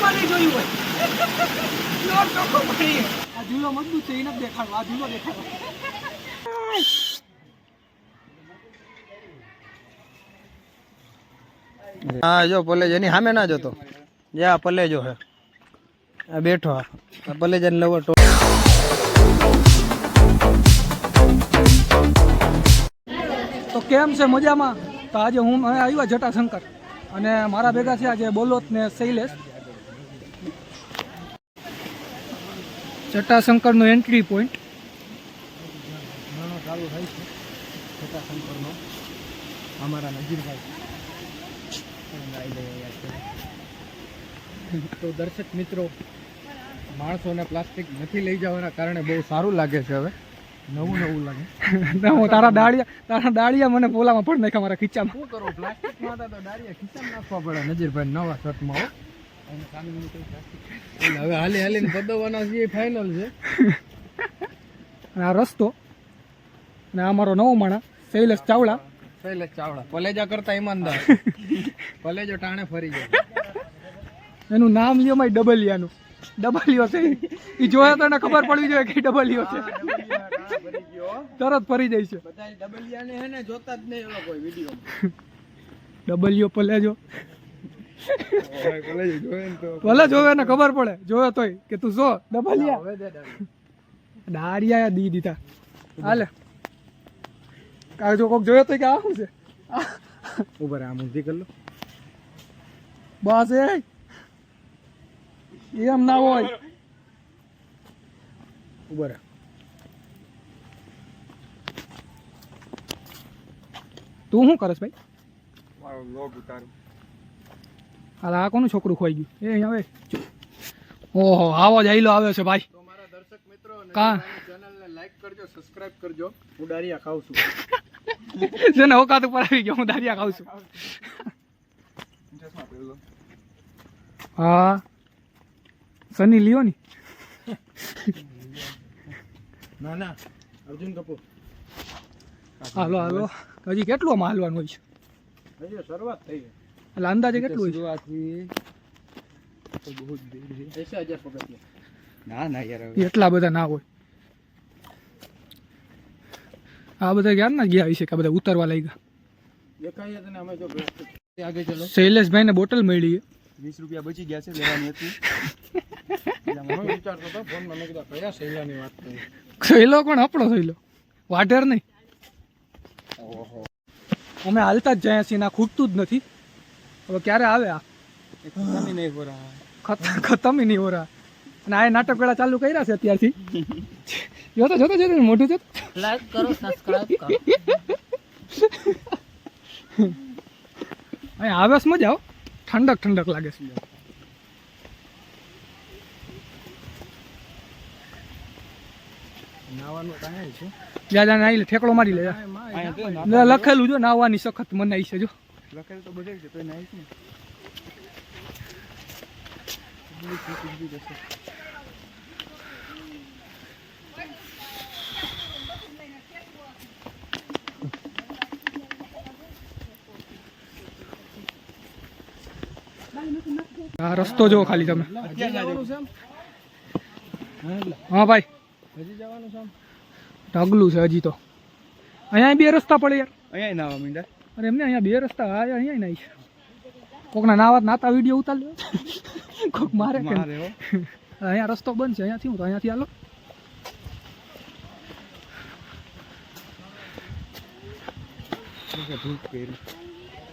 જીવનમાં નહીં જોયું હોય પ્યોર ચોખ્ખો પાણી આ ઝૂલો મજબૂત છે એ નથી દેખાડો આ ઝૂલો દેખાડો હા જો પલેજ એની સામે ના જોતો જા પલેજો હે આ બેઠો આ પલેજ ને લવર તો કેમ છે મજામાં તો આજે હું આવ્યા જટાશંકર અને મારા ભેગા છે આજે બોલોત ને શૈલેષ જટાશંકરનો એન્ટ્રી પોઈન્ટ ચાલુ થાય છે જટાશંકરનો અમારા નજીરભાઈ તો દર્શક મિત્રો માણસોને પ્લાસ્ટિક નથી લઈ જવાના કારણે બહુ સારું લાગે છે હવે નવું લાગે હું તારા દાળિયા મને પોલામાં પડ નાખ્યા મારા ખીચામાં શું કરું પ્લાસ્ટિકમાં હતા તો દાળિયા ખીચામાં નાખવા પડે નજીરભાઈ નવા શર્ટમાં હો હવે હાલીને પદવવાના છે ફાઇનલ છે આ રસ્તો અને અમારો નવો માણા શૈલેષ ચાવડા પલેજા કરતા ઈમાનદાર પલેજો ટાણે ફરી જાય એનું નામ લ્યો માય ડબલિયાનું ડબલિયો છે એ જોયા તો એને ખબર પડવી જોઈએ કે ડબલિયો છે તરત ફરી જાય છે બધા ડબલિયાને હે ને જોતા જ નહીં એવો કોઈ વિડીયો ડબલિયો પલેજો ભલે જોવે ને ખબર પડે જોયો તોય કે તું જો ડબલિયા દારિયા દી દીધા હાલે જો કોક જોયો તો કે આ શું છે ઉભા આમ ઊંધી કરી લો બસ એમ ના હોય ઉભા તું શું કરસ ભાઈ હાલ આ કોનું છોકરું ખોઈ ગયું એ અહીંયા આવે ઓહો આવો જ આઈલો આવ્યો છે ભાઈ તો મારા દર્શક મિત્રો ચેનલને લાઈક કરજો સબસ્ક્રાઇબ કરજો હું દારિયા ખાઉં છું જેને ઓકાત ઉપર આવી ગયો હું દારિયા ખાઉં છું હા સની લિયો ની ના અર્જુન કપૂર હાલો હજી કેટલું આમાં હાલવાનું હોય છે હજી શરૂઆત થઈ છે એટલે અંદાજે કેટલું હોય ના યાર એટલા બધા ના હોય આ બધા ક્યાં ના ગયા છે કે બધા ઉતરવા લાગ્યા શૈલેષભાઈ ને બોટલ મળી 20 રૂપિયા બચી ગયા છે લેવાની હતી વિચારતો હતો ફોન માં કીધા કયા શૈલાની વાત કરી શૈલો કોણ આપણો શૈલો વાઢેર નહીં ઓહો અમે હાલતા જ જાય છીએ ના ખૂટતું જ નથી હવે ક્યારે આવે આ ખતમ નહીં હો રહા અને આ નાટક વેળા ચાલુ કર્યા છે અત્યારથી જોતો મોઢું છે લાઈક કરો સબસ્ક્રાઇબ કરો અહીં આવેશ મજા આવો ઠંડક લાગે છે નાવાનું કાંઈ છે જ્યાં નાઈ લે ઠેકડો મારી લે લખેલું જો નાવાની સખત મનાઈ છે જો લખેલું તો બધે છે તો નાઈ છે આ રસ્તો જો ખાલી તમે હા ભાઈ હજી જવાનું છે ઢગલું છે હજી તો અહીંયા બે રસ્તા પડે યાર અહીંયા નાવા મીંડા અરે એમને અહીંયા બે રસ્તા અહીંયા નાઈ છે કોકના નાતા વિડીયો ઉતાર લ્યો કોક મારે અહીંયા રસ્તો બંધ છે અહીંયાથી હું તો અહીંયાથી હાલો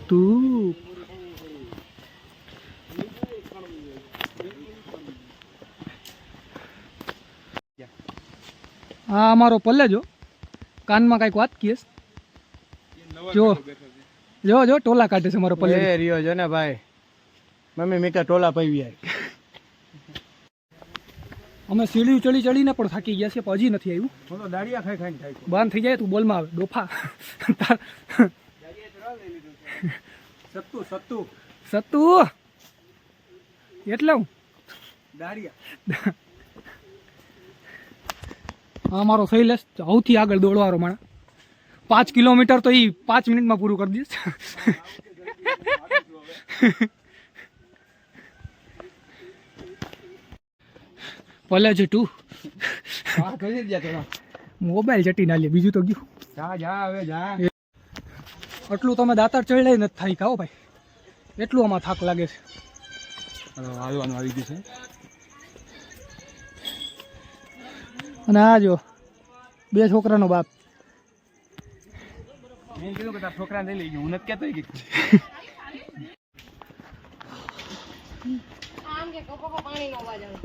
તું હા અમારો પલ્લે જો કાનમાં કઈક વાત કીસ જો ટોલા કાઢે છે મારો પલ્લે રહ્યો છે ને ભાઈ મમ્મી મેં ટોલા પાવી અમે સીડી ચડીને પણ થાકી ગયા છે હજી નથી આવ્યું હું તો દાડિયા ખાઈને થાય બંધ થઈ જાય તું બોલમાં આવે ડોફા સત્તુ એટલે હું દાડિયા હા મારો શૈલેષ સૌથી આગળ દોડવાળો માણસ 5 કિલોમીટર તો એ 5 મિનિટમાં પૂરું કરી દઈશ પલેજ 2 હા કરી જ થોડા મોબાઈલ ચટી ના લે બીજું તો ગયું જા હવે જા આટલું તમે દાતાર ચડ્યા નથી થાય ખાઓ ભાઈ એટલું આમાં થાક લાગે છે હાલવાનું આવી ગયું છે અને આ જો 2 છોકરાનો બાપ મેં કીધું કે તારા છોકરાને લઈ ગયો હું નથી કહેતો કે આમ કે કપકો પાણી નો અવાજ આવે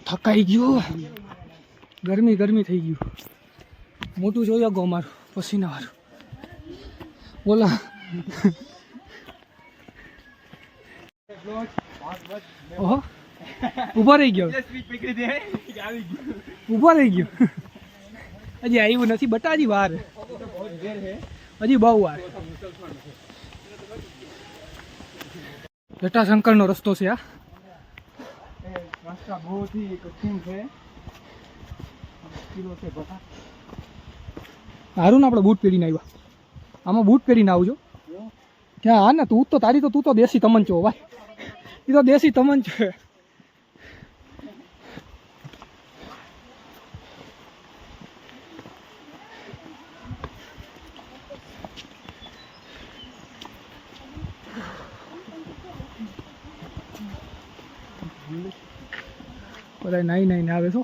થકાઈ ગયું ગરમી થઈ ગયું મોટું જોઈ ગો અમારું પસીના વાળું બોલા ઓહો ઊભો રહી ગયો ઊભો રહી ગયો હજી આવ્યું નથી બટા હજી વાર હજી બહુ વાર જટાશંકરનો રસ્તો છે આ રાસ્તા બહુ થી કઠિન છે કિલો છે બટા સારું ને આપણે બૂટ પહેરીને આવ્યા આમાં બૂટ પહેરીને આવજો ક્યાં હા ને તું તો દેશી તમંચો ભાઈ એ તો દેશી તમંચો છે બધા નાઈ આવે છો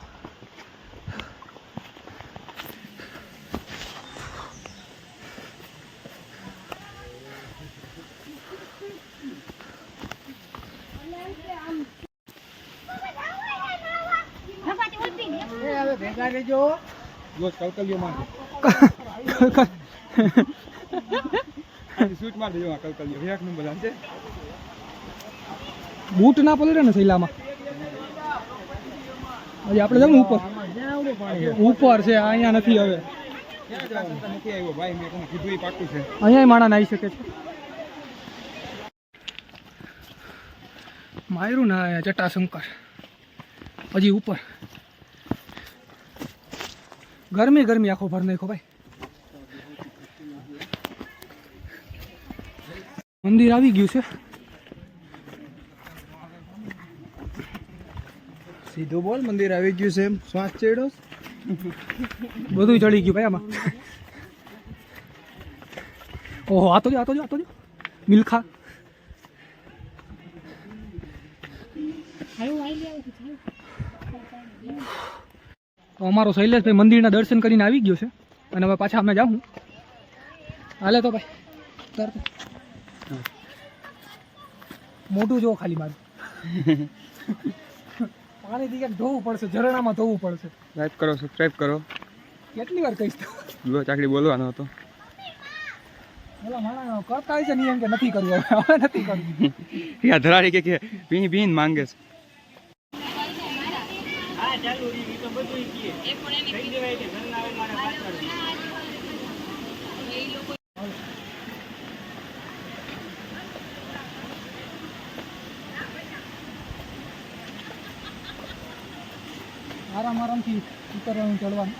ભેગા રહેજો કલકલિયો માર શૂટ માર દેજો કલકલિયો એક નંબર છે બૂટ ના પલડે ને થૈલામાં હજી આપણે જાવ ને ઉપર છે અહીંયા નથી હવે નથી આવ્યો ભાઈ મેં તમને કીધું એ પાક્કું છે અહીંયા માણા નાઈ શકે છે માયરું ના આયા જટાશંકર હજી ઉપર ગરમી આખો ભર નાખો ભાઈ મંદિર આવી ગયું છે સીધું બોલ મંદિર આવી ગયું છે એમ શ્વાસ ચડ્યો બધું ચડી ગયું ભાઈ આમાં ઓહો આતો જો મિલ્ખા તો અમારો શૈલેષભાઈ મંદિરના દર્શન કરીને આવી ગયો છે અને હવે પાછા અમે જાઉં હાલે તો ભાઈ તરત મોટું જો ખાલી મારું પાણી થી ક્યાંક ધોવું પડશે ઝરણામાં ધોવું પડશે લાઈક કરો સબસ્ક્રાઇબ કરો કેટલી વાર કહીશ તો લો ચાકડી બોલવાનો હતો પેલા માણા કરતા હોય છે નિયમ કે નથી કરવું હવે નથી કરવું યા ધરાડી કે પીન માંગે છે આરામથી ઉતરવાનું ચડવાનું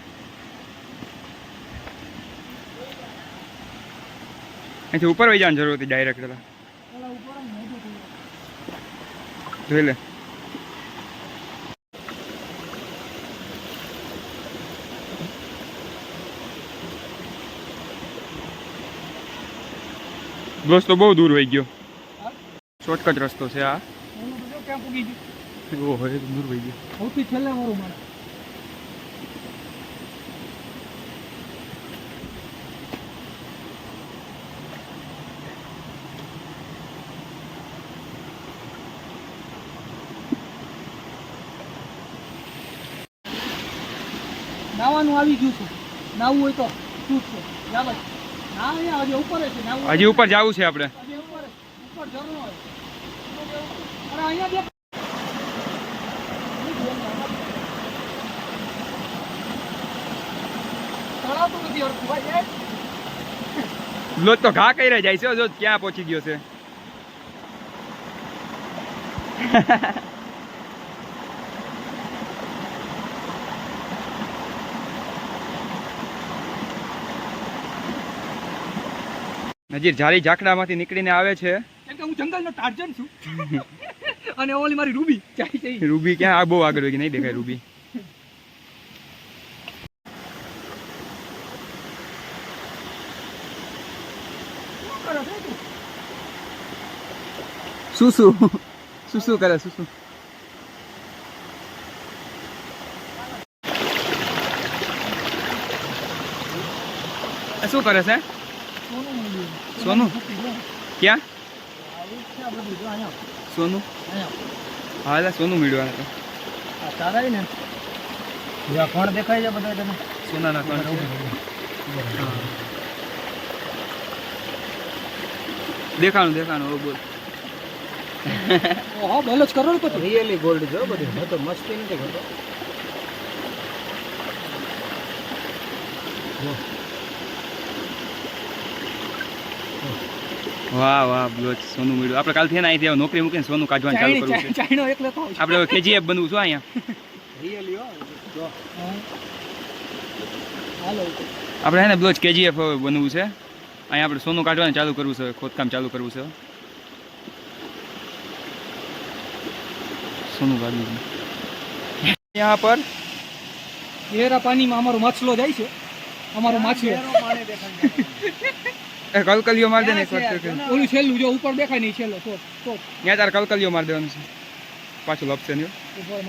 અહીંથી ઉપર વહી જવાની જરૂર હતી ડાયરેક્ટ જોઈ લે દોસ્તો બહુ દૂર વહી ગયો શોર્ટકટ રસ્તો છે આ ક્યાં પૂગી ગયું ઓહો એ દૂર વહી ગયો સૌથી છેલ્લે મારું મારા નાવાનું આવી ગયું છે નાવું હોય તો શું છે જા ભાઈ ના અહીંયા હજી ઉપર છે નાવું હજી ઉપર જવું છે આપણે હજી ઉપર ઝરણો હોય અરે અહીંયા દેખ તળાવતું નથી હરખું ભાઈ લોટ તો ઘા કરી જાય છે જો ક્યાં પહોંચી ગયો છે નજીર જારી ઝાકડામાંથી નીકળીને આવે છે કેમ કે કે હું જંગલનો ટાર્જન છું અને ઓલી મારી રૂબી ચાઈ ચાઈ રૂબી ક્યાં આ બહુ આગળ હોય કે નહીં દેખાય રૂબી. શું કરે શું શું કરે છે સોનું ક્યાં સોનું હા એટલે સોનું મેળવાનું તો તારા ને જ્યાં કોણ દેખાય છે બધા તને સોનાના કણ દેખાણું હવે બોલ. ઓહો બોલો જ કરોડપતિ રિયલી ગોલ્ડ જો બધું મેં તો મસ્તી નથી કરતો. વાહ બ્લોચ સોનું મળ્યું. આપણે કાલથી ને અહીંથી નોકરી મૂકીને સોનું કાઢવાનું ચાલુ કરવું છે. ચાઈનો એકલો તો આપણે હવે KGF બનવું છું અહીંયા. રિયલી હો જો હાલો આપણે હે ને બ્લોચ KGF હવે બનવું છે. અહીંયા આપણે સોનું કાઢવાનું ચાલુ કરવું છે, ખોદકામ ચાલુ કરવું છે. સોનું કાઢવું છે. यहाँ पर ગેરા પાણીમાં અમારો માછલો જાય છે અમારો માછલો કલકલિયો માર દે ને એક વાર ઓલું છેલ્લું જો ઉપર દેખાય નહીં છેલ્લો તો ત્યાં તારે કલકલિયો માર દેવાનું છે, પાછું લપશે નહીં.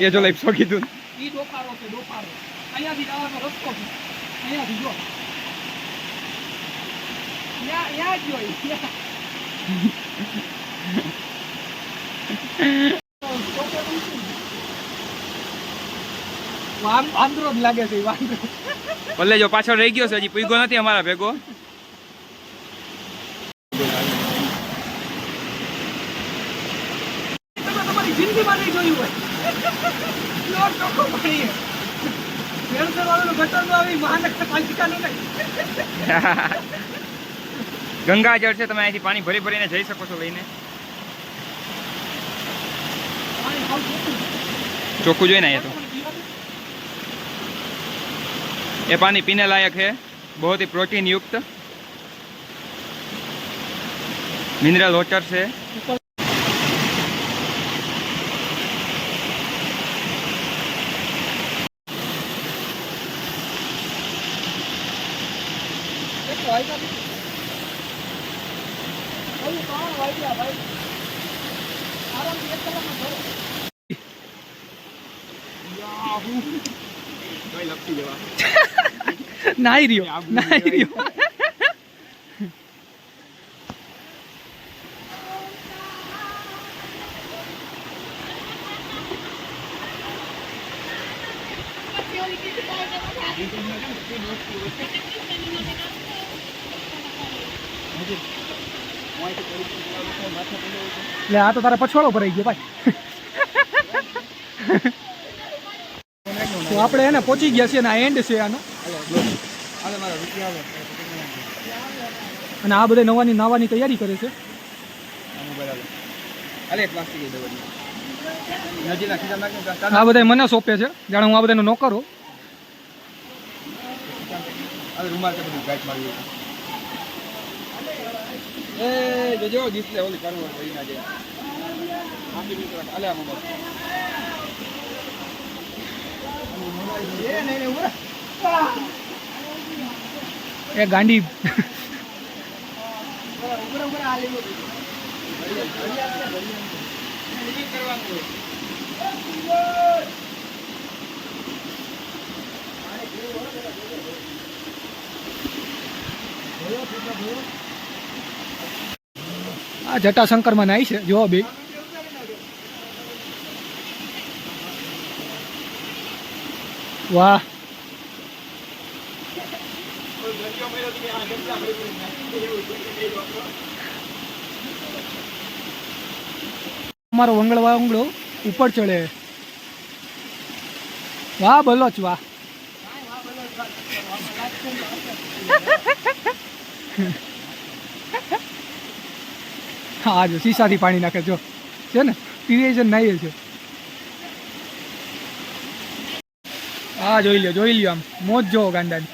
એ જો લઈ કીધું ઈ ડોફારો છે ડોફારો. અહીંયાથી જવાનો રસ્તો છે અહીંયાથી જો યા જો વાંદરો જ લાગે છે વાંદરો. ભલે જો પાછળ રહી ગયો છે, હજી પૂગ્યો નથી અમારા ભેગો. તમારી જિંદગીમાં નહીં જોયું હોય પ્યોર ચોખ્ખો પાણી ભેળસેળ વાળું ગટર નો આવી મહાનગરપાલિકાનું નહીં. ગંગાજળ છે, તમે અહીંથી પાણી ભરી ભરીને જઈ શકો છો લઈને. પાણી સાવ ચોખ્ખું. ચોખ્ખું જોઈને અહીંયા તો ये पानी पीने लायक है, बहुत ही प्रोटीन युक्त मिनरल वाटर से. નાઈ રહ્યો એટલે આ તો તારા પછવાડો ભરાઈ ગયો ભાઈ. તો આપણે એને પહોંચી ગયા છીએ અને આ એન્ડ છે આનો. અને આ બધા નાવાની તૈયારી કરે છે. આ બધા મને સોંપે છે, જાણે હું આ બધાનો નોકર હોઉં. એ ગાંડી આ જટાશંકરમાં નાઈ છે જો બે. વાહ અમારો વંગડો ઉપર ચડે. વાહ બલોચ વાહ. હા જો શીશાથી પાણી નાખે જો છે ને પીવે છે નાઈએ છે. હા જોઈ લ્યો આમ મોજ જો ગાંડાની.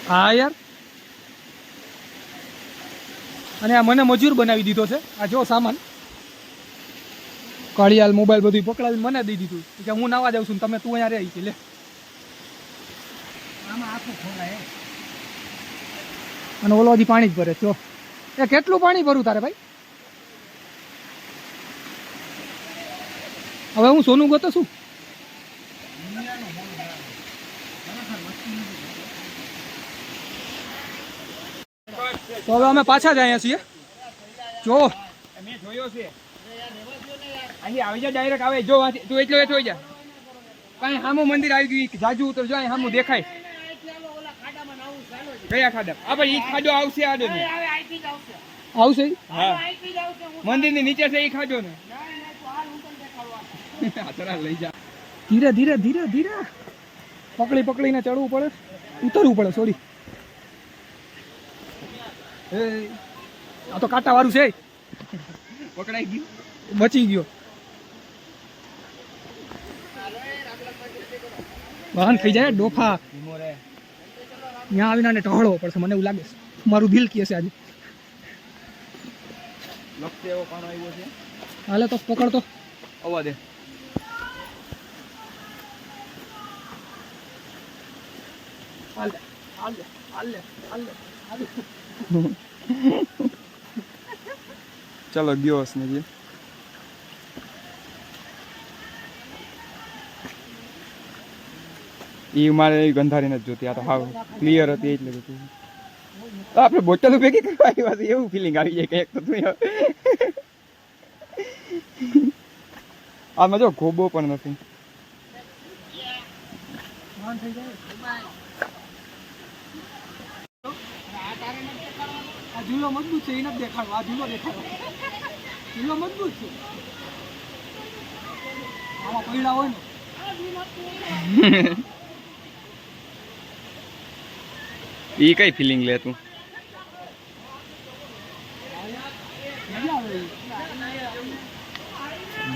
હા યાર અને આ મને મજૂર બનાવી દીધો છે. આ જો સામાન ઘડિયાળ મોબાઈલ બધું પકડાવીને મને દઈ દીધું કે હું નાવા જાઉં છું ને તમે તું અહીંયા રહી છે લે. અને ઓલો હજી પાણી જ ભરે જો. એ કેટલું પાણી ભરું તારે ભાઈ? હવે હું સોનું ગોતો છું. તો હવે અમે પાછા જ આવ્યા છીએ. જો મેં જોયો છે અહીં આવી જા ડાયરેક્ટ આવે જો તું એટલો એ જોઈ જા કાંઈ સામું મંદિર આવી ગયું જાજુ ઉતર જો અહીં સામું દેખાય કયા ખાડા આ ભાઈ ઈ ખાડો આવશે આડો ને આવશે. હા મંદિરની નીચે છે ઈ ખાડો ને લઈ જા ધીરે ધીરે ધીરે ધીરે પકડીને ચડવું પડે, ઉતરવું પડે. સોરી આ તો કાંટા વાળું છે. પકડાઈ ગયું બચી ગયો. વાહન થઈ જાય ડોફા. ત્યાં આવીને આને ટહળવો પડશે મને એવું લાગે છે. મારું દિલ કહે છે આજે. લખતે એવો પાણો આવ્યો છે. હાલે તો પકડતો આવવા દે. હાલે હાલે હાલે હાલે હાલે. ચાલો ગયો હશે ને એ મારે ગંધારીને જ જોતી. આ તો હાવ ક્લિયર હતી એટલે બધું. આપણે બોટલ ભેગી કરવા આવ્યા છે એવું ફિલિંગ આવી જાય કંઈક તો તું આમાં જો ગોબો પણ નથી. આ ઝૂલો મજબૂત છે એ નથી દેખાડો. આ ઝૂલો દેખાડો. ઝૂલો મજબૂત છે. આમાં પૈડા હોય ને એ કઈ ફિલિંગ લે તું? મજા આવે.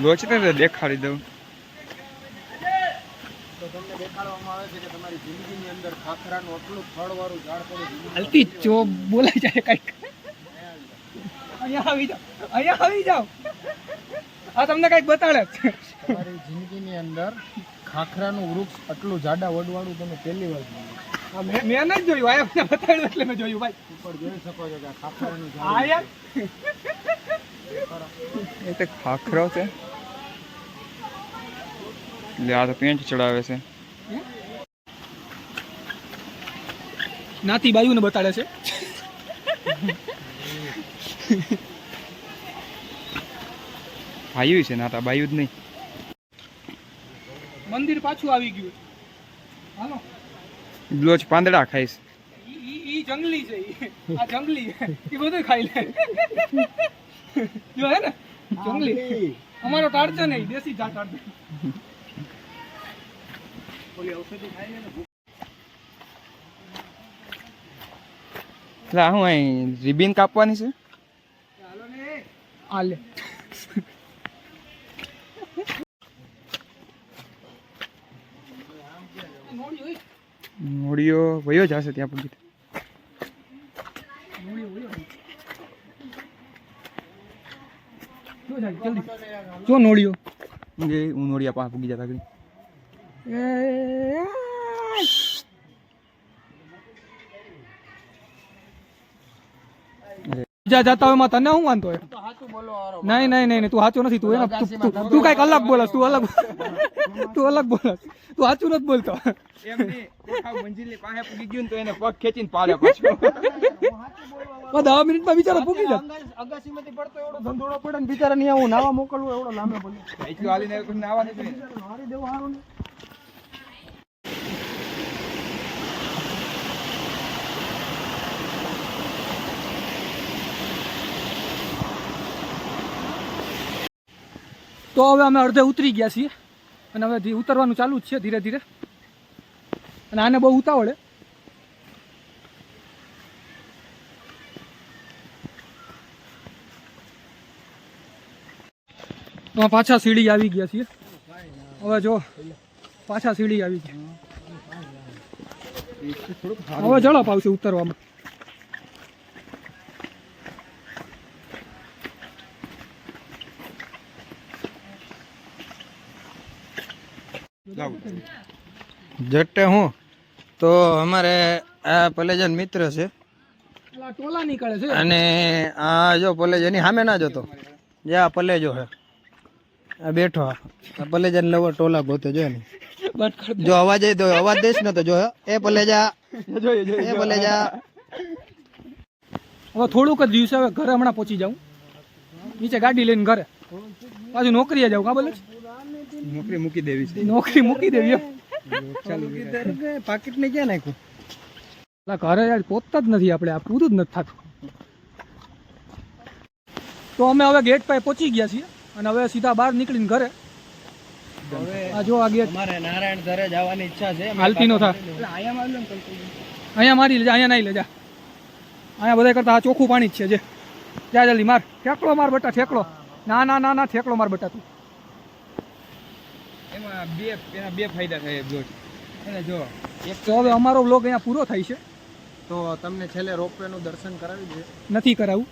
લોચ ને દેખાડી દઉં. તો તમને દેખાડવામાં આવે છે કે તમારી જિંદગીની અંદર ખાખરાનું આટલું ફળવાળું ઝાડ પડે. હલતી ચો બોલાઈ જાય કઈક. અહીંયા આવી જાઓ, અહીંયા આવી જાઓ. આ તમને કઈક બતાડે. તમારી જિંદગીની અંદર ખાખરાનું વૃક્ષ આટલું જાડા વડવાળું તમે પહેલી વાર જોયું. મેં નથી જોયું. આયા મને બતાડ્યું એટલે મેં જોયું ભાઈ. ઉપર જોઈ શકો છો કે આ ખાખરાનું ઝાડ આયા એ તો ખાખરો છે. લે આ તો પેન્ટ ચડાવે છે. નાતી બાયુને બતાડે છે. ભાઈ છે નાતા બાયું જ નહીં. મંદિર પાછું આવી ગયું. હાલો બ્લોચ પાંદડા ખાઈશ. ઈ જંગલી છે. આ જંગલી ઈ બધું ખાઈ લે. જો હે ને જંગલી. અમારો ટાળશે નહીં. દેશી જાત ટાળશે. ઓલી ઔષધિ ખાઈ લે ને. એટલે હું અહીં રિબિન કાપવાની છે. હાલો ને આ લે. મોડિયો વયો જશે ત્યાં પછી. જો નોળિયો હું નોડિયા પાસે પૂગી જતા કરી. બીજા જતા હોય તને શું વાંધો હોય? નહીં નહીં નહીં તું સાચું નથી. તું તું કઈક અલગ બોલસ. તું અલગ બોલસ. તું સાચું નથી બોલતો. એમ નહીં મંજિલની પાસે પૂગી ગયું ને તો એને પગ ખેંચીને પાડે પાછો. 10 મિનિટમાં બિચારો પૂગી જાય. અગાસીમાંથી પડતો એવડો ધંધોળો પડે ને બિચારા ને હું નાવા મોકલવું એવડો લાંબો પડે. એટલું હાલીને કોઈ નાવા નથી. મારી દેવું સારું ને. તો હવે અમે અડધે ઉતરી ગયા છીએ અને હવે ઉતરવાનું ચાલુ જ છે ધીરે ધીરે. અને આને બહુ ઉતાવળે. તો પાછા સીડી આવી ગયા છીએ. હવે જો પાછા સીડી આવી ગયા. હવે ઝડપ આવશે ઉતરવામાં. જટ્ટે હું તો અમારે આ પલેજન મિત્ર છે પેલા ટોલા નીકળે છે અને આ જો પલેજ એની સામે ના જોતો જે આ પલેજો છે આ બેઠો આ પલેજન લવર ટોલા ગોતે જો એની બટ કર જો અવાજ દો અવાજ દઈશ ને તો જો એ પલેજા એ પલેજા હવે થોડુંક જ દિવસે હવે ઘરે હમણાં પહોંચી જાઉં નીચે ગાડી લઈને ઘરે પાછું નોકરીએ જાઉં કા બોલે નોકરી મૂકી દેવી છે નોકરી મૂકી દેવી એમ. પાકીટ ને ક્યાં નાખ્યું એટલે ઘરે યાર પહોંચતા જ નથી આપણે આ પૂરું જ નથી થતું. તો અમે હવે ગેટ પાસે પહોંચી ગયા છીએ અને હવે સીધા બહાર નીકળીને ઘરે. આ જો આ ગેટ અમારે નારાયણ ધરે જવાની ઈચ્છા છે હાલતી નો થા અહીંયા મારી લેજા અહીંયા નહીં લેજા અહીંયા બધા કરતા આ ચોખ્ખું પાણી જ છે જે જા જલ્દી માર ઠેકલો માર બટા ઠેકલો ના ના ના ના ઠેકલો માર બટા તું. એમાં બે ફાયદા થાય બ્લોગ અને જો એક તો હવે અમારો વ્લોગ અહીંયા પૂરો થાય છે તો તમને છેલ્લે રોપવે નું દર્શન કરાવી દે નથી કરાવું